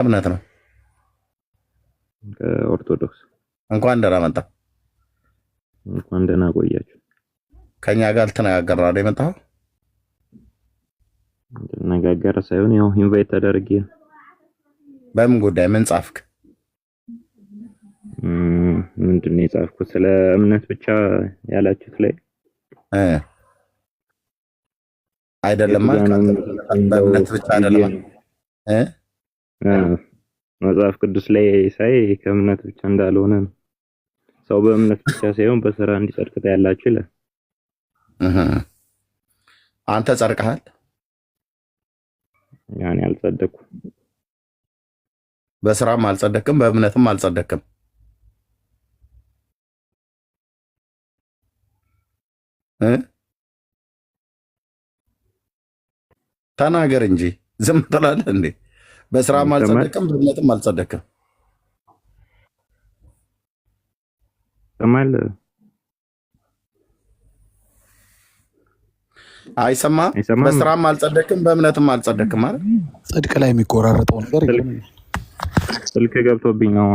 እምነት ነው? ኦርቶዶክስ። እንኳን ደህና መጣ። እንኳን ደህና ቆያችሁ። ከኛ ጋር ልትነጋገር ነው የመጣው? ነጋገር ሳይሆን ያው ኢንቫይት ተደርጌ ነው። በምን ጉዳይ? ምን ጻፍክ? ምንድን ነው የጻፍኩት? ስለ እምነት ብቻ ያላችሁት ላይ አይደለም ማለት በእምነት ብቻ አይደለም መጽሐፍ ቅዱስ ላይ ሳይ ከእምነት ብቻ እንዳልሆነ ነው። ሰው በእምነት ብቻ ሳይሆን በስራ እንዲጸድቅ ያላችሁ ይላል። አንተ ጸድቀሃል? ያኔ አልጸደኩም። በስራም አልጸደቅም፣ በእምነትም አልጸደቅም። ተናገር እንጂ ዝም ትላለህ እንዴ? በስራም አልጸደቅም፣ በእምነትም አልጸደቅም። ተማል አይሰማም? በስራም አልጸደቅም፣ በእምነትም አልጸደቅም ማለት ጽድቅ ላይ የሚቆራረጠው ነገር ስልክ ገብቶብኝ ነው።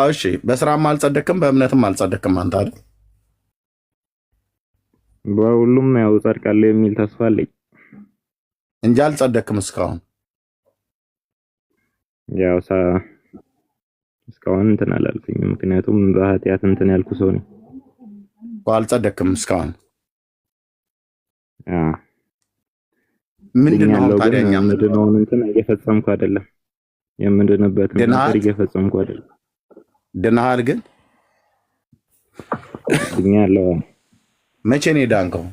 እሺ፣ በስራም አልጸደቅም፣ በእምነትም አልጸደቅም አንተ አይደል? በሁሉም ያው ጸድቃለሁ የሚል ተስፋ አለኝ እንጂ አልጸደቅም እስካሁን። ያው እስካሁን እንትን አላልኩኝም፣ ምክንያቱም በኃጢአት እንትን ያልኩ ሰው ነኝ። አልጸደቅም እስካሁን። ምንድነው ታዲያ? ምንድነውን እንትን እየፈጸምኩ አይደለም፣ የምንድንበትን ነገር እየፈጸምኩ አይደለም። ድነሃል ግን? ድኛለሁ። መቼ ነው የዳንከው?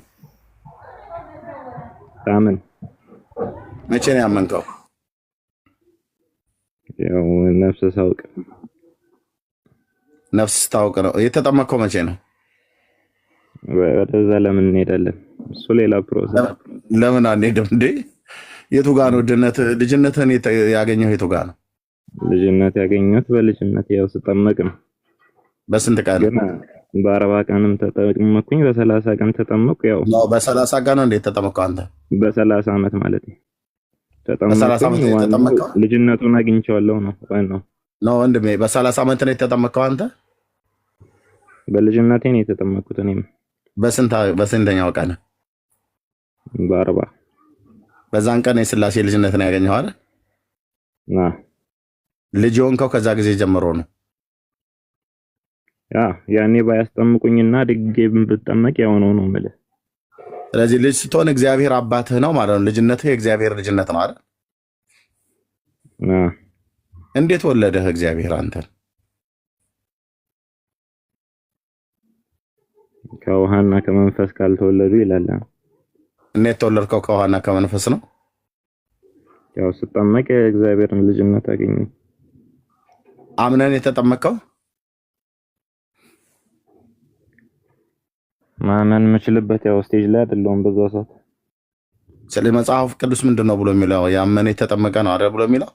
ታምን። መቼ ነው ያመንከው? ያው ነፍስ ሳውቅ። ነፍስ ታውቅ ነው የተጠመቀው? መቼ ነው? ወደዛ ለምን እንሄዳለን? እሱ ሌላ ፕሮሰስ። ለምን አንሄድም እንዴ? የቱ ጋር ነው ድነት? ልጅነትህን ያገኘው የቱ ጋር ነው? ልጅነት ያገኘሁት በልጅነት ያው ስጠመቅ ነው። በስንት ቀን? በ40 ቀንም ተጠመቅኩኝ፣ በ30 ቀን ተጠመቅኩ። ያው ነው በ30 ቀን ነው እንዴ ተጠመቀው አንተ? በ30 ዓመት ማለት ነው ተጠመቅኩኝ። ልጅነቱን አግኝቼዋለሁ ነው ዋናው ነው ወንድሜ። በ30 ዓመት ነው የተጠመቀው አንተ? በልጅነቴ ነው የተጠመቅኩት እኔም። በስንተኛው ቀን? በ40። በዛን ቀን የሥላሴ ልጅነትን ያገኘው አይደል? ልጅ ሆንከው ከዛ ጊዜ ጀምሮ ነው? ያኔ ባያስጠምቁኝና ድጌ ብጠመቅ ያው ነው የምልህ። ስለዚህ ልጅ ስትሆን እግዚአብሔር አባትህ ነው ማለት ነው። ልጅነትህ የእግዚአብሔር ልጅነት ነው አይደል? እንዴት ወለደህ እግዚአብሔር አንተን? ከውሃና ከመንፈስ ካልተወለዱ ይላል። እንዴት ተወለድከው? ከውሃና ከመንፈስ ነው። ያው ስጠመቅ የእግዚአብሔርን ልጅነት አገኘ። አምነን የተጠመቀው? ማመን የምችልበት ያው ስቴጅ ላይ አይደለሁም በዛ ሰዓት። ስለ መጽሐፍ ቅዱስ ምንድነው ብሎ የሚለው? ያመነ የተጠመቀ ነው አይደል ብሎ የሚለው?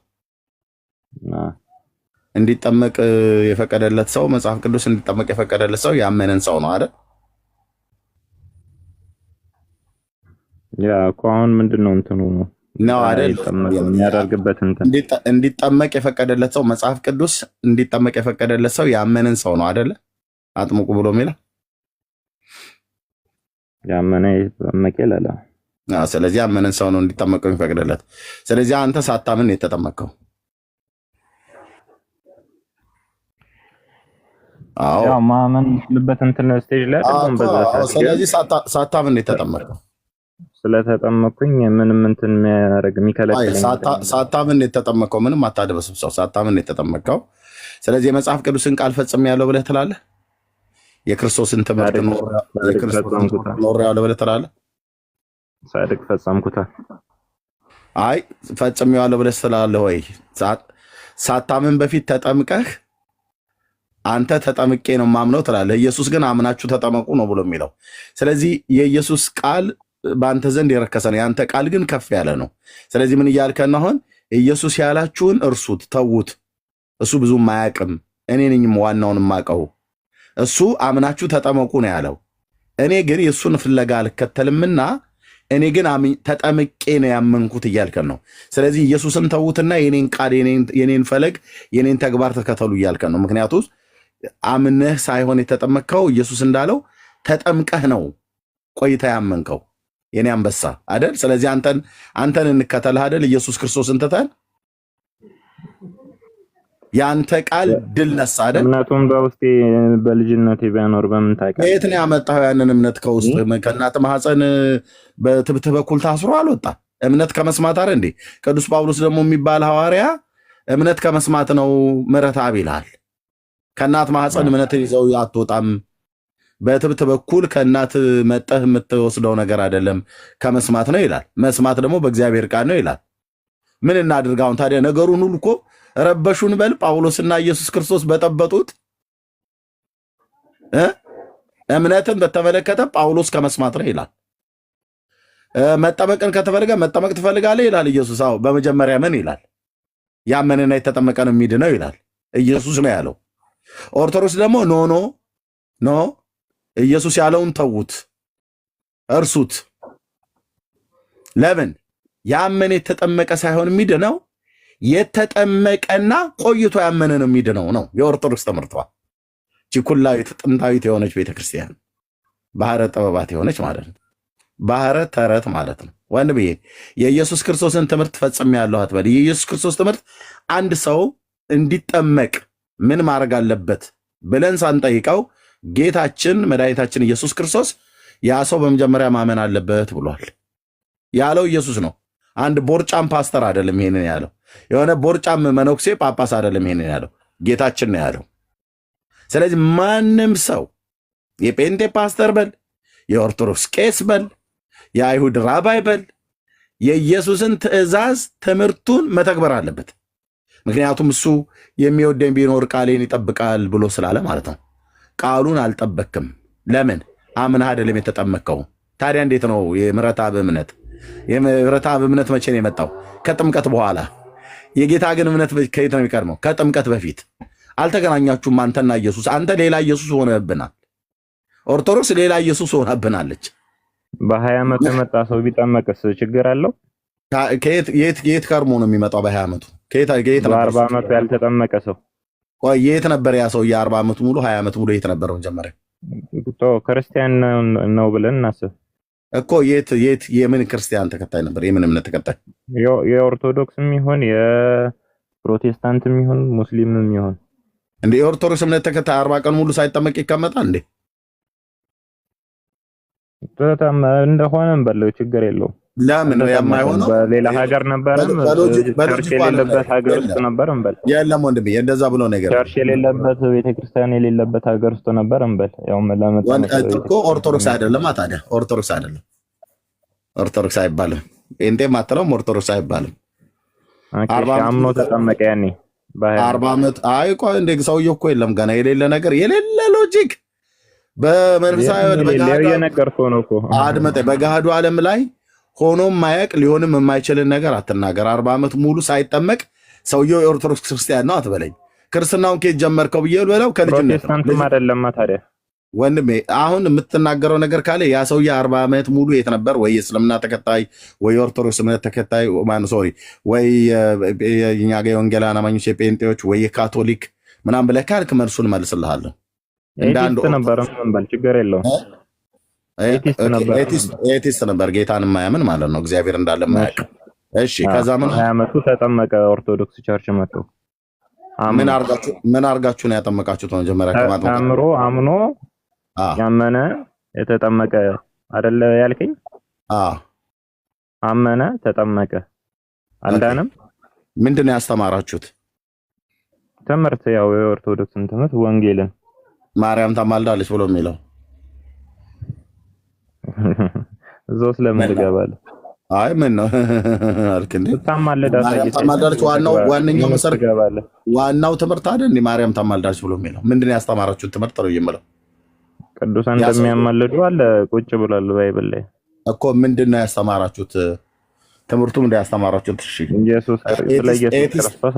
እንዲጠመቅ የፈቀደለት ሰው፣ መጽሐፍ ቅዱስ እንዲጠመቅ የፈቀደለት ሰው ያመነን ሰው ነው አይደል? ያ እኮ አሁን ምንድነው እንትኑ ነው አይደል? የሚያደርግበት እንዲጠመቅ የፈቀደለት ሰው፣ መጽሐፍ ቅዱስ እንዲጠመቅ የፈቀደለት ሰው ያመነን ሰው ነው አይደል? አጥምቁ ብሎ የሚለው ያመነ የተጠመቀ ይላል። ስለዚህ ያመነን ሰው ነው እንዲጠመቀው የሚፈቅድለት። ስለዚህ አንተ ሳታምን የተጠመቀው? ያው ማመን የምችልበት እንትን ስቴጅ ላይ አይደለም በዛ ሰዓት። ስለዚህ ሳታምን የተጠመቀው? ስለተጠመቅኩኝ ምንም እንትን የሚከለክለኝ ሳታምን የተጠመቀው? ምንም አታደበስብ ሰው ሳታምን የተጠመቀው። ስለዚህ የመጽሐፍ ቅዱስን ቃል ፈጽሜያለሁ ብለህ ትላለህ? የክርስቶስን ትምህርት ኖሬያለሁ ብለህ ትላለህ? ጻድቅ ፈጸምኩታ። አይ ፈጽሜዋለሁ ብለህ ትላለህ ወይ? ሳታምን በፊት ተጠምቀህ አንተ ተጠምቄ ነው ማምነው ትላለህ። ኢየሱስ ግን አምናችሁ ተጠመቁ ነው ብሎ የሚለው። ስለዚህ የኢየሱስ ቃል በአንተ ዘንድ የረከሰ ነው፣ የአንተ ቃል ግን ከፍ ያለ ነው። ስለዚህ ምን እያልከን አሁን? ኢየሱስ ያላችሁን እርሱት፣ ተዉት። እሱ ብዙም አያውቅም፣ እኔ ነኝም ዋናውን የማውቀው። እሱ አምናችሁ ተጠመቁ ነው ያለው። እኔ ግን የእሱን ፍለጋ አልከተልምና እኔ ግን ተጠምቄ ነው ያመንኩት እያልከን ነው። ስለዚህ ኢየሱስን ተዉትና የኔን ቃል የኔን ፈለግ የኔን ተግባር ተከተሉ እያልከን ነው። ምክንያቱም አምነህ ሳይሆን የተጠመቅከው ኢየሱስ እንዳለው ተጠምቀህ ነው ቆይታ ያመንከው የኔ አንበሳ አይደል? ስለዚህ አንተን እንከተልህ አይደል? ኢየሱስ ክርስቶስን ትተን ያንተ ቃል ድል ነሳ አይደል? እምነቱን በውስጤ በልጅነቴ ቢያኖር በምን ታውቃለህ? የት ነው ያመጣው ያንን እምነት? ከውስጥ ከእናት ማህፀን በትብትህ በኩል ታስሮ አልወጣ። እምነት ከመስማት አይደል እንዴ? ቅዱስ ጳውሎስ ደግሞ የሚባል ሐዋርያ እምነት ከመስማት ነው ምሕረት አብ ይልሃል። ከእናት ማህፀን እምነትን ይዘው አትወጣም። በትብት በኩል ከእናት መጠህ የምትወስደው ነገር አይደለም ከመስማት ነው ይላል። መስማት ደግሞ በእግዚአብሔር ቃል ነው ይላል። ምን እናድርግ አሁን ታዲያ? ነገሩን ሁሉ እኮ ረበሹን በል። ጳውሎስና ኢየሱስ ክርስቶስ በጠበጡት እምነትን በተመለከተ ጳውሎስ ከመስማት ነው ይላል። መጠመቅን ከተፈለገ መጠመቅ ትፈልጋለህ ይላል ኢየሱስ። አዎ በመጀመሪያ ምን ይላል? ያመነና የተጠመቀ ነው የሚድነው ይላል። ኢየሱስ ነው ያለው። ኦርቶዶክስ ደግሞ ኖ ኢየሱስ ያለውን ተዉት፣ እርሱት። ለምን? ያመነ የተጠመቀ ሳይሆን የሚድነው የተጠመቀና ቆይቶ ያመነ ነው የሚድነው ነው የኦርቶዶክስ ትምህርቷ። ቺኩላዊት ጥንታዊት የሆነች ቤተክርስቲያን ባህረ ጥበባት የሆነች ማለት ነው። ባህረ ተረት ማለት ነው። ወንድምዬ የኢየሱስ ክርስቶስን ትምህርት ፈጽሜያለሁ አትበል። የኢየሱስ ክርስቶስ ትምህርት አንድ ሰው እንዲጠመቅ ምን ማድረግ አለበት ብለን ሳንጠይቀው ጌታችን መድኃኒታችን ኢየሱስ ክርስቶስ ያ ሰው በመጀመሪያ ማመን አለበት ብሏል ያለው ኢየሱስ ነው። አንድ ቦርጫም ፓስተር አይደለም ይሄንን ያለው። የሆነ ቦርጫም መነኩሴ ጳጳስ አይደለም ይሄንን ያለው፣ ጌታችን ነው ያለው። ስለዚህ ማንም ሰው የጴንጤ ፓስተር በል፣ የኦርቶዶክስ ቄስ በል፣ የአይሁድ ራባይ በል የኢየሱስን ትእዛዝ ትምህርቱን መተግበር አለበት። ምክንያቱም እሱ የሚወደኝ ቢኖር ቃሌን ይጠብቃል ብሎ ስላለ ማለት ነው። ቃሉን አልጠበክም። ለምን? አምነህ አይደለም የተጠመቅከው። ታዲያ እንዴት ነው የምሕረት አብ እምነት? የምሕረት አብ እምነት መቼ ነው የመጣው? ከጥምቀት በኋላ። የጌታ ግን እምነት ከየት ነው የሚቀድመው? ከጥምቀት በፊት። አልተገናኛችሁም አንተና ኢየሱስ። አንተ ሌላ ኢየሱስ ሆነህብናል። ኦርቶዶክስ ሌላ ኢየሱስ ሆነህብናለች። በ20 ዓመት የመጣ ሰው ቢጠመቅስ ችግር አለው? የት ከርሞ ነው የሚመጣው? በ20 ዓመቱ በ40 ዓመቱ ያልተጠመቀ ሰው የት ነበር? ያ ሰው የ40 ዓመቱ ሙሉ 20 ዓመት ሙሉ የት ነበር? መጀመሪያ ክርስቲያን ነው ብለን እናስብ እኮ። የምን ክርስቲያን ተከታይ ነበር? የምን እምነት ተከታይ? የኦርቶዶክስም ይሁን የፕሮቴስታንትም ይሁን ሙስሊምም ይሁን እንደ የኦርቶዶክስ እምነት ተከታይ 40 ቀን ሙሉ ሳይጠመቅ ይቀመጣል እንዴ? በጣም እንደሆነም በለው ችግር የለውም። ለምን ነው የማይሆነው? በሌላ ሀገር ነበርም ቸርች የሌለበት ሀገር ውስጥ ነበር እንበል። የለም ወንድሜ እንደዛ ብሎ ነገር ቸርች የሌለበት ቤተክርስቲያን የሌለበት ሀገር ውስጥ ነበር እንበል። ያው እኮ ኦርቶዶክስ አይደለም ታዲያ። ኦርቶዶክስ አይደለም፣ ኦርቶዶክስ አይባልም። ጴንጤም አትለውም፣ ኦርቶዶክስ አይባልም። አምኖ ተጠመቀ ያኔ በ40 ዓመት። አይ ቆይ እንደ ሰውዬው እኮ የለም ገና የሌለ ነገር የሌለ ሎጂክ በመንፈሳዊ አድመጠ በገሃዱ ዓለም ላይ ሆኖም ማያቅ ሊሆንም የማይችልን ነገር አትናገር። 40 ዓመት ሙሉ ሳይጠመቅ ሰውየው የኦርቶዶክስ ክርስቲያን ነው አትበለኝ። ክርስትናውን ከየት ጀመርከው ብዬ በለው ከልጅነት ፕሮቴስታንትም አይደለም ታዲያ ወንድሜ። አሁን የምትናገረው ነገር ካለ ያ ሰውዬ 40 ዓመት ሙሉ የት ነበር? ወይ የእስልምና ተከታይ ወይ የኦርቶዶክስ እምነት ተከታይ ወይ የኛ ጋር የወንጌላውያን አማኞች የጴንጤዎች ወይ የካቶሊክ ምናምን ብለህ ካልክ መልሱን መልስልሃለሁ። ችግር የለውም። ኤቲስት ነበር፣ ጌታን የማያምን ማለት ነው፣ እግዚአብሔር እንዳለ የማያውቅ። እሺ ከዛ ምን 20 ዓመቱ ተጠመቀ። ኦርቶዶክስ ቸርች መጥቶ ምን አርጋችሁ ነው ያጠመቃችሁት? መጀመሪያ አምኖ ያመነ የተጠመቀ አይደለ ያልከኝ? አመነ ተጠመቀ አልዳንም። ምንድን ነው ያስተማራችሁት ትምህርት? ያው የኦርቶዶክስን ትምህርት ወንጌልን ማርያም ታማልዳለች ብሎ የሚለው እዛው ስለምን ትገባለህ? አይ ምን ነው አልክ እንዴ? ታማልዳለች ዋነኛው መሰረት ዋናው ትምህርት አይደል እንዴ? ማርያም ታማልዳለች ብሎ የሚለው ምንድን ነው ያስተማራችሁት ትምህርት ነው የምለው? ቅዱሳን እንደሚያማልዱ አለ ቁጭ ብሏል ባይብል ላይ እኮ። ምንድን ነው ያስተማራችሁት ትምህርቱ? ምንድን ያስተማራችሁት? እሺ ኢየሱስ ስለ ኢየሱስ ክርስቶስ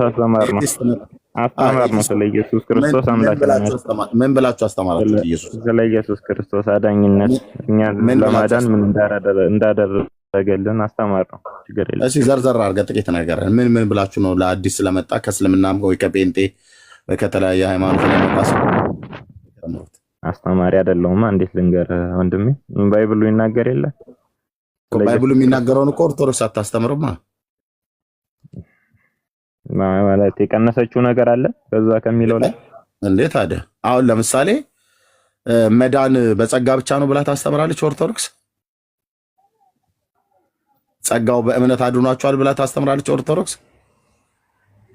አስተማር ነው ስለ ኢየሱስ ክርስቶስ አምላክነት። ምን ብላችሁ አስተማራችሁት? ኢየሱስ ስለ ኢየሱስ ክርስቶስ አዳኝነት እኛ ለማዳን ምን እንዳደረገ ተገልን አስተማር ነው ችግር የለም። እሺ ዘርዘር አድርገህ ጥቂት ነገር ምን ምን ብላችሁ ነው ለአዲስ ስለመጣ ከእስልምናም ወይ ከጴንጤ ወይ ከተለያየ ሃይማኖት ለመጣስ አስተማሪ አይደለሁማ እንዴት ልንገር ወንድሜ? ባይብሉ ይናገር የለ ባይብሉ የሚናገረውን እኮ ኦርቶዶክስ አታስተምርማ ማለት የቀነሰችው ነገር አለ በዛ ከሚለው ላይ እንዴት አደ አሁን ለምሳሌ መዳን በጸጋ ብቻ ነው ብላ ታስተምራለች ኦርቶዶክስ? ጸጋው በእምነት አድኗቸዋል ብላ ታስተምራለች ኦርቶዶክስ?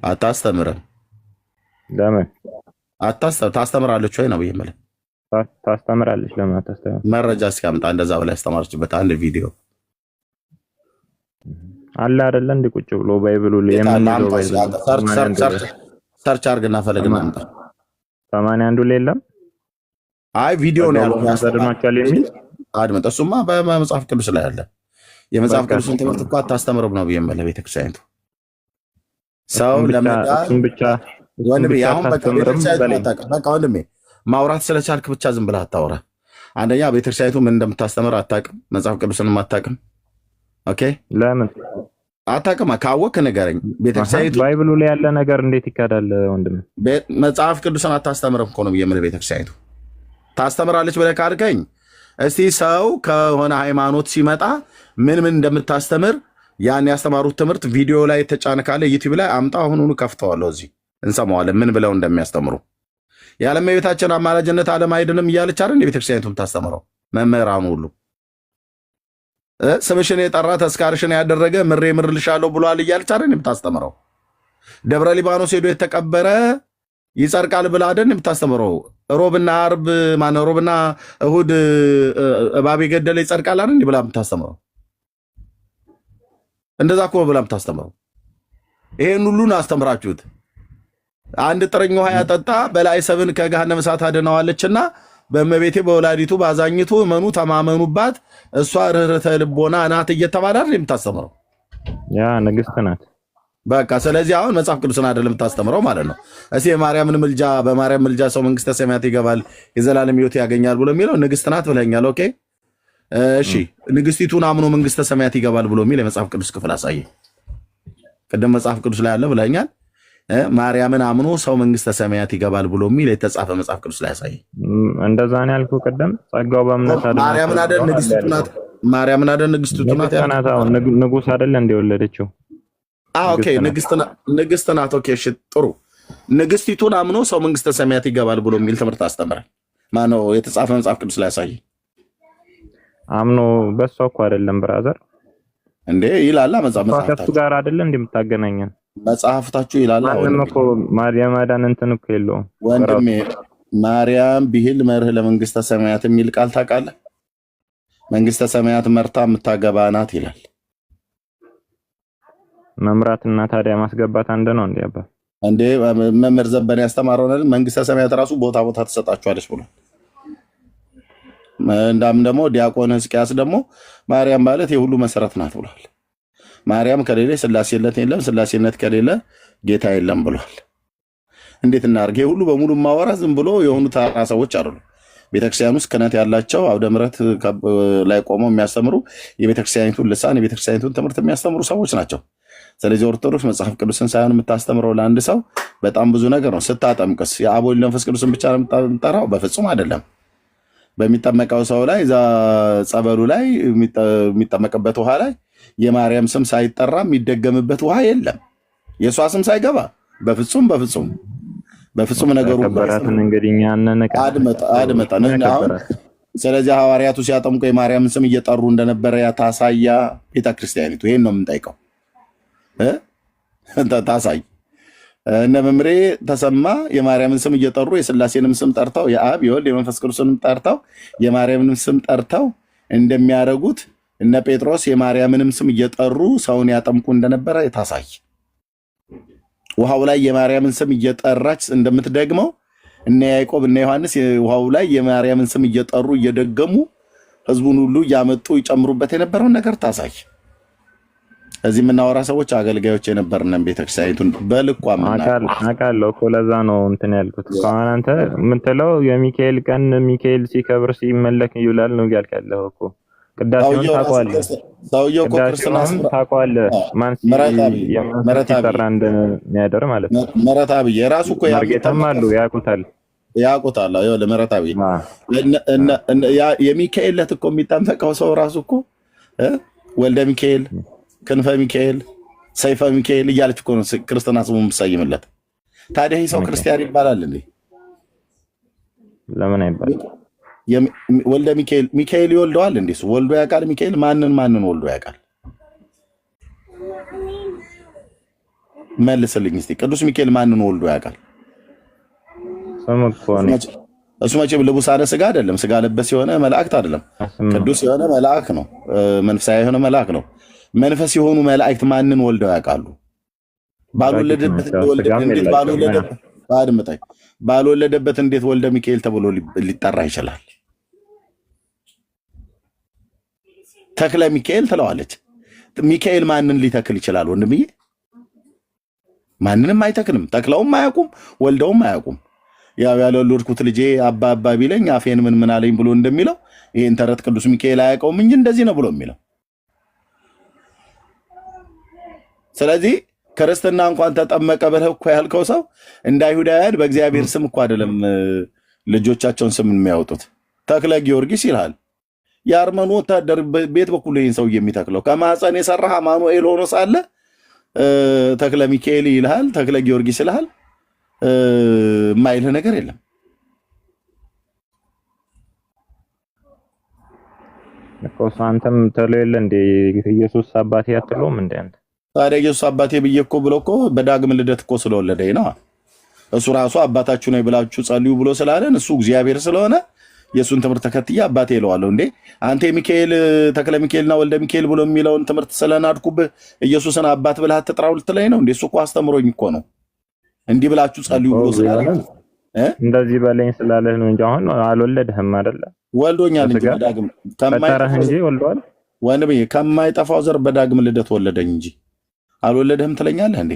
አታስተምርም። ለምን ታስተምራለች ወይ ነው የምልህ? ታስተምራለች። ለምን አታስተምር? መረጃ እስኪያምጣ እንደዛ ብላ ያስተማረችበት አንድ ቪዲዮ አለ አይደለ? እንደ ቁጭ ብሎ ባይብሉ ላይ የምንለው ሰርች አድርግና ፈልግና አምጣ። 81 ላይ የለም። አይ ቪዲዮ ነው ያለው ያስተምራቸዋል የሚል አድመጥ። እሱማ በመጽሐፍ ቅዱስ ላይ አለ። የመጽሐፍ ቅዱስን ትምህርት እኮ አታስተምርም ነው የምልህ ቤተክርስቲያኒቱ። ሰው ለመዳን ብቻ ወንድሜ አሁን በቃ ወንድሜ ማውራት ስለቻልክ ብቻ ዝም ብለህ አታውራ። አንደኛ ቤተክርስቲያኒቱ ምን እንደምታስተምር አታውቅም፣ መጽሐፍ ቅዱስንም አታውቅም። ኦኬ ለምን አታውቅም? ካወቅህ ንገረኝ። ቤተክርስቲያኒቱ ባይብሉ ላይ ያለ ነገር እንዴት ይካዳል ወንድሜ? መጽሐፍ ቅዱስን አታስተምርም እኮ ነው የምልህ። ቤተክርስቲያኒቱ ታስተምራለች ብለህ ካልከኝ እስቲ ሰው ከሆነ ሃይማኖት ሲመጣ ምን ምን እንደምታስተምር ያን ያስተማሩት ትምህርት ቪዲዮ ላይ ተጫነ ካለ ዩቲዩብ ላይ አምጣ። አሁኑኑ ከፍተዋለሁ፣ እዚህ እንሰማዋለን ምን ብለው እንደሚያስተምሩ። የዓለም የቤታችን አማላጅነት ዓለም አይድንም እያለች አይደል የቤተክርስቲያኒቱ የምታስተምረው? መምህራኑ ሁሉ ስምሽን የጠራ ተስካርሽን ያደረገ ምሬ ምርልሻለሁ ብሏል እያለች አይደል የምታስተምረው? ደብረ ሊባኖስ ሄዶ የተቀበረ ይጸድቃል ብላ አይደል የምታስተምረው? ሮብና አርብ ማነው ሮብና እሁድ እባብ የገደለ ይጸድቃል አይደል ብላ የምታስተምረው? እንደዛ እኮ ብላ የምታስተምረው። ይሄን ሁሉን አስተምራችሁት። አንድ ጥርኝ ውሃ ያጠጣ በላይ ሰብን ከገሃነመ እሳት አድነዋለችና በእመቤቴ በወላዲቱ ባዛኝቱ እመኑ ተማመኑባት እሷ ርኅርኅተ ልቦና ናት እየተባለ አይደል የምታስተምረው? ያ ንግስት ናት። በቃ ስለዚህ አሁን መጽሐፍ ቅዱስን አይደለም የምታስተምረው ማለት ነው። እስኪ የማርያምን ምልጃ በማርያም ምልጃ ሰው መንግስተ ሰማያት ይገባል የዘላለም ሕይወት ያገኛል ብሎ የሚለው ንግስት ናት ብለኛል። ኦኬ እሺ፣ ንግስቲቱን አምኖ መንግስተ ሰማያት ይገባል ብሎ የሚል የመጽሐፍ ቅዱስ ክፍል አሳየ። ቅድም መጽሐፍ ቅዱስ ላይ አለ ብለኛል። ማርያምን አምኖ ሰው መንግስተ ሰማያት ይገባል ብሎ የሚል የተጻፈ መጽሐፍ ቅዱስ ላይ አሳየ። እንደዛ ነው ያልኩህ ቅድም። ጸጋው በእምነት አይደል? ማርያምን አይደል ንግስቲቱ ናት? ማርያምን አይደል ንግስቲቱ ናት? ንጉስ አይደል እንደወለደችው? ኦኬ ንግስት ናት። ኦኬ እሺ ጥሩ። ንግስቲቱን አምኖ ሰው መንግስተ ሰማያት ይገባል ብሎ የሚል ትምህርት አስተምራል። ማነው የተጻፈ መጽሐፍ ቅዱስ ላይ አሳየ? አምኖ በሷ እኮ አይደለም ብራዘር እንዴ ይላል መጽሐፍ ከሱ ጋር አይደለ እንደምታገናኘን መጽሐፍታችሁ ይላል። ማንም እኮ ማርያም አዳን እንትን እኮ የለውም ወንድሜ። ማርያም ቢሂል መርህ ለመንግስተ ሰማያት የሚል ቃል ታውቃለህ? መንግስተ ሰማያት መርታ የምታገባ ናት ይላል። መምራትና ታዲያ ማስገባት አንድ ነው እንዴ? አባ እንዴ መምህር ዘበነ ያስተማረው ነው። መንግስተ ሰማያት ራሱ ቦታ ቦታ ተሰጣችኋለች ብሏል። እንዳም ደግሞ ዲያቆን ሕዝቅያስ ደግሞ ማርያም ማለት የሁሉ መሰረት ናት ብሏል። ማርያም ከሌለ ስላሴነት የለም፣ ስላሴነት ከሌለ ጌታ የለም ብሏል። እንዴት እናርግ? ሁሉ በሙሉ ማወራ ዝም ብሎ የሆኑ ተራ ሰዎች አይደሉ። ቤተክርስቲያን ውስጥ ክህነት ያላቸው አውደ ምሕረት ላይ ቆመው የሚያስተምሩ የቤተክርስቲያኒቱን ልሳን የቤተክርስቲያኒቱን ትምህርት የሚያስተምሩ ሰዎች ናቸው። ስለዚህ ኦርቶዶክስ መጽሐፍ ቅዱስን ሳይሆን የምታስተምረው ለአንድ ሰው በጣም ብዙ ነገር ነው። ስታጠምቅስ የአብ ወልድ መንፈስ ቅዱስን ብቻ ነው የምታጠራው? በፍጹም አይደለም። በሚጠመቀው ሰው ላይ እዛ ጸበሉ ላይ የሚጠመቅበት ውሃ ላይ የማርያም ስም ሳይጠራ የሚደገምበት ውሃ የለም። የእሷ ስም ሳይገባ በፍጹም በፍጹም በፍጹም ነገሩ አድመጠን። ስለዚህ ሐዋርያቱ ሲያጠምቁ የማርያምን ስም እየጠሩ እንደነበረ ያታሳያ ቤተክርስቲያኒቱ ይሄን ነው የምንጠይቀው። ታሳይ እነ መምሬ ተሰማ የማርያምን ስም እየጠሩ የስላሴንም ስም ጠርተው የአብ የወልድ የመንፈስ ቅዱስንም ጠርተው የማርያምንም ስም ጠርተው እንደሚያደርጉት እነ ጴጥሮስ የማርያምንም ስም እየጠሩ ሰውን ያጠምቁ እንደነበረ ታሳይ። ውሃው ላይ የማርያምን ስም እየጠራች እንደምትደግመው እነ ያዕቆብ እነ ዮሐንስ ውሃው ላይ የማርያምን ስም እየጠሩ እየደገሙ ህዝቡን ሁሉ እያመጡ ይጨምሩበት የነበረውን ነገር ታሳይ። እዚህ የምናወራ ሰዎች አገልጋዮች የነበርነን ቤተክርስቲያኒቱን በልኳ አውቃለሁ እኮ ለዛ ነው እንትን ያልኩት። ከሆነ አንተ የምትለው የሚካኤል ቀን ሚካኤል ሲከብር ሲመለክ ይውላል ነው ያልከው እኮ ቅዳሴውን ታውቀዋለህ? ሰውየው እኮ ክርስትና ታውቀዋለህ? ማን ሲጠራ እንደሚያደር ማለት ነው። መረታቢ የራሱ እኮ ማርጌታም አሉ ያውቁታል። ይኸውልህ መረታቢ የሚካኤል ዕለት እኮ የሚጠመቀው ሰው ራሱ እኮ ወልደ ሚካኤል፣ ክንፈ ሚካኤል፣ ሰይፈ ሚካኤል እያለች እኮ ነው ክርስትና ስሙ የምትሰይምለት። ታዲያ ይህ ሰው ክርስቲያን ይባላል እንዴ? ለምን አይባልም? ወልደ ሚካኤል ይወልደዋል እንዴ? ወልዶ ያውቃል? ሚካኤል ማንን ወልዶ ያውቃል? መልስልኝ እስቲ። ቅዱስ ሚካኤል ማንን ወልዶ ያውቃል? እሱ መቼም ልቡሳነ ስጋ አይደለም፣ ስጋ ለበስ የሆነ መላእክት አይደለም። ቅዱስ የሆነ መልአክ ነው፣ መንፈሳዊ የሆነ መልአክ ነው። መንፈስ የሆኑ መላእክት ማንን ወልደው ያውቃሉ? ባልወለደበት እንዴት ወልደ ሚካኤል ተብሎ ሊጠራ ይችላል? ተክለ ሚካኤል ትለዋለች። ሚካኤል ማንን ሊተክል ይችላል? ወንድምዬ ማንንም አይተክልም። ተክለውም አያውቁም፣ ወልደውም አያውቁም። ያው ያልወለድኩት ልጄ አባ ቢለኝ አፌን ምን አለኝ ብሎ እንደሚለው ይሄን ተረት ቅዱስ ሚካኤል አያውቀውም እንጂ እንደዚህ ነው ብሎ የሚለው። ስለዚህ ክርስትና እንኳን ተጠመቀ ብለህ እኮ ያልከው ሰው እንደ አይሁዳውያን በእግዚአብሔር ስም እኮ አይደለም ልጆቻቸውን ስም የሚያወጡት። ተክለ ጊዮርጊስ ይልሃል። የአርመኑ ወታደር ቤት በኩል ይህን ሰው የሚተክለው ከማፀን የሰራህ አማኑኤል ሆኖ ሳለ ተክለ ሚካኤል ይልሃል፣ ተክለ ጊዮርጊስ ይልሃል። የማይልህ ነገር የለም። እኮ አንተም ተለው የለ እንደ ኢየሱስ አባቴ አትለውም እንደ አንተ። ታዲያ ኢየሱስ አባቴ ብዬ እኮ ብሎ እኮ በዳግም ልደት እኮ ስለወለደኝ ነው። እሱ ራሱ አባታችሁ ነው ብላችሁ ጸልዩ ብሎ ስላለን እሱ እግዚአብሔር ስለሆነ የእሱን ትምህርት ተከትዬ አባቴ እለዋለሁ። እንዴ አንተ የሚካኤል ተክለ ሚካኤልና ወልደ ሚካኤል ብሎ የሚለውን ትምህርት ስለናድኩብህ ኢየሱስን አባት ብለህ አትጥራው ልትለኝ ነው እንዴ? እሱ እኮ አስተምሮኝ እኮ ነው እንዲህ ብላችሁ ጸልዩ ብሎ ስላለ እንደዚህ በለኝ ስላለህ ነው እንጂ አሁን አልወለድህም አይደለ? ወልዶኛል እንጂ በዳግም ተማይጠራህ እንጂ ወልዷል። ወንድሜ ከማይጠፋው ዘር በዳግም ልደት ወለደኝ እንጂ አልወለድህም ትለኛለህ እንዴ?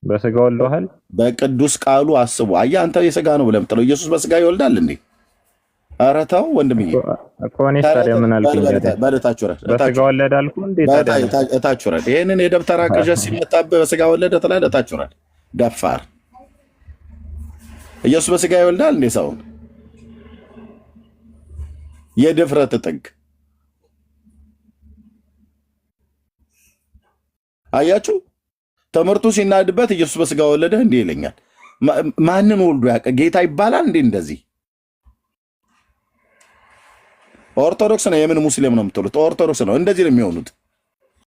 በስጋ ወልዶሃል። በቅዱስ ቃሉ አስቡ። አየህ አንተ የስጋ ነው ብለህ የምትለው ኢየሱስ በስጋ ይወልዳል እንዴ? ኧረ ተው ወንድሜ እኮ እኔ ታዲያ ምን አልኩኝ? በለታችሁ ረድ በስጋ ወለደ አልኩ እንዴ? ታዲያ እታችሁ ረድ። ይሄንን የደብተራ ቅዠት ሲመጣብህ በስጋ ወለደ ትላለህ። እታችሁ ረድ ደፋር። ኢየሱስ በስጋ ይወልዳል እንዴ? ሰውን የድፍረት ጥግ አያችሁ። ትምህርቱ ሲናድበት ኢየሱስ በስጋ ወለደ እንዴ ይለኛል። ማንን ወልዶ ያውቅ? ጌታ ይባላል እንዴ? እንደዚህ ኦርቶዶክስ ነው የምን ሙስሊም ነው የምትሉት? ኦርቶዶክስ ነው እንደዚህ ነው የሚሆኑት።